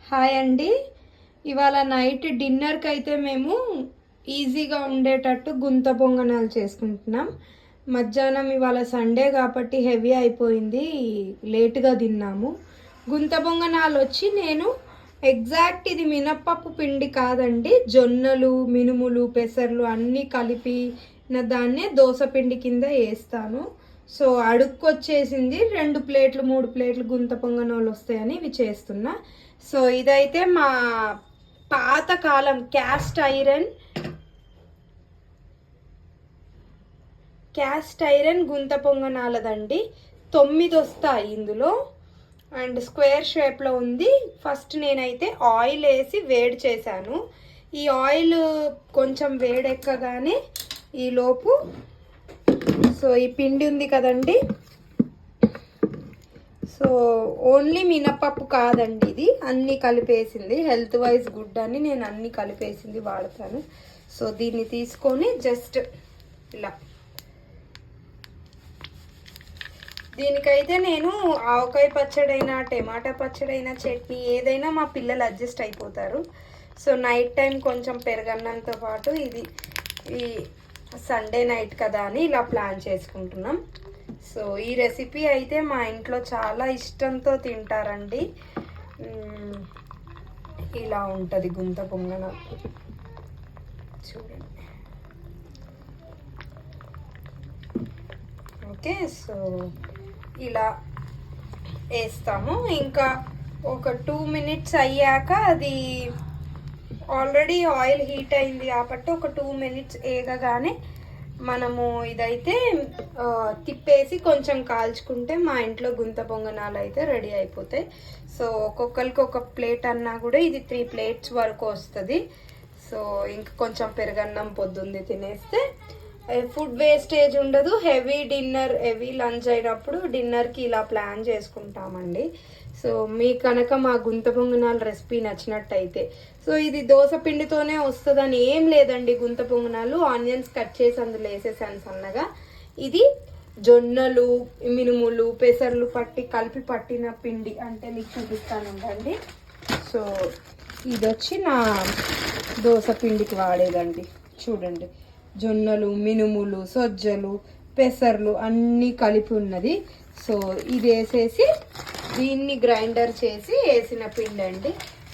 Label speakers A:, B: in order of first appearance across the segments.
A: Hi అండి. ఇవాళ night డిన్నర్కి అయితే మేము ఈజీగా ఉండేటట్టు గుంత పొంగనాలు చేసుకుంటున్నాం. మధ్యాహ్నం ఇవాళ సండే కాబట్టి హెవీ అయిపోయింది, లేట్గా తిన్నాము. గుంత పొంగనాలు వచ్చి నేను ఎగ్జాక్ట్ ఇది మినప్పప్పు పిండి కాదండి, జొన్నలు మినుములు పెసర్లు అన్నీ కలిపిన దాన్నే దోశ పిండి కింద వేస్తాను. సో అడుక్కొచ్చేసింది, 2 ప్లేట్లు 3 ప్లేట్లు గుంత పొంగనాలు వస్తాయని ఇవి చేస్తున్నా. సో ఇదైతే మా పాతకాలం క్యాస్ట్ ఐరన్ గుంత పొంగనాలదండి. 9 వస్తాయి ఇందులో అండ్ స్క్వేర్ షేప్లో ఉంది. ఫస్ట్ నేనైతే ఆయిల్ వేసి వేడి చేశాను. ఈ ఆయిల్ కొంచెం వేడెక్కగానే ఈలోపు సో ఈ పిండి ఉంది కదండి, సో ఓన్లీ మినపప్పు కాదండి, ఇది అన్నీ కలిపేసింది. హెల్త్ వైజ్ గుడ్ అని నేను అన్నీ కలిపేసింది వాడతాను. సో దీన్ని తీసుకొని జస్ట్ ఇలా, దీనికైతే నేను ఆవకాయ పచ్చడైనా టమాటా పచ్చడైనా చట్నీ ఏదైనా మా పిల్లలు అడ్జస్ట్ అయిపోతారు. సో నైట్ టైం కొంచెం పెరుగన్నంతో పాటు ఇది ఈ సండే నైట్ కదా అని ఇలా ప్లాన్ చేసుకుంటున్నాం. సో ఈ రెసిపీ అయితే మా ఇంట్లో చాలా ఇష్టంతో తింటారండి. ఇలా ఉంటుంది గుంత పొంగనాలు, చూడండి. ఓకే, సో ఇలా వేస్తాము. ఇంకా ఒక 2 మినిట్స్ అయ్యాక అది ఆల్రెడీ ఆయిల్ హీట్ అయింది కాబట్టి ఒక 2 మినిట్స్ వేగగానే మనము ఇదైతే తిప్పేసి కొంచెం కాల్చుకుంటే మా ఇంట్లో గుంత పొంగనాలు అయితే రెడీ అయిపోతాయి. సో ఒక్కొక్కరికి ఒక ప్లేట్ అన్నా కూడా ఇది 3 ప్లేట్స్ వరకు వస్తుంది. సో ఇంక కొంచెం పెరుగన్నం పొద్దుంది తినేస్తే ఫుడ్ వేస్టేజ్ ఉండదు. హెవీ లంచ్ అయినప్పుడు డిన్నర్కి ఇలా ప్లాన్ చేసుకుంటామండి. సో మీ కనుక మా గుంత పొంగనాల రెసిపీ నచ్చినట్టయితే, సో ఇది దోశ పిండితోనే వస్తుందని ఏం లేదండి. గుంత పొంగనాలు ఆనియన్స్ కట్ చేసి అందులో వేసేసాను సన్నగా. ఇది జొన్నలు మినుములు పెసర్లు కలిపి పట్టిన పిండి, అంటే మీకు చూపిస్తాను ఉండండి. సో ఇది వచ్చి నా దోశ పిండికి వాడేదండి. చూడండి, జొన్నలు మినుములు సజ్జలు పెసర్లు అన్నీ కలిపి ఉన్నది. సో ఇది వేసేసి దీన్ని గ్రైండర్ చేసి వేసిన పిండి అండి.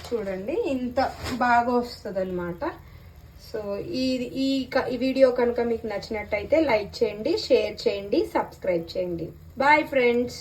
A: చూడండి ఇంత బాగా వస్తుంది అనమాట. సో ఈ వీడియో కనుక మీకు నచ్చినట్టయితే లైక్ చేయండి, షేర్ చేయండి, సబ్స్క్రైబ్ చేయండి. Bye friends.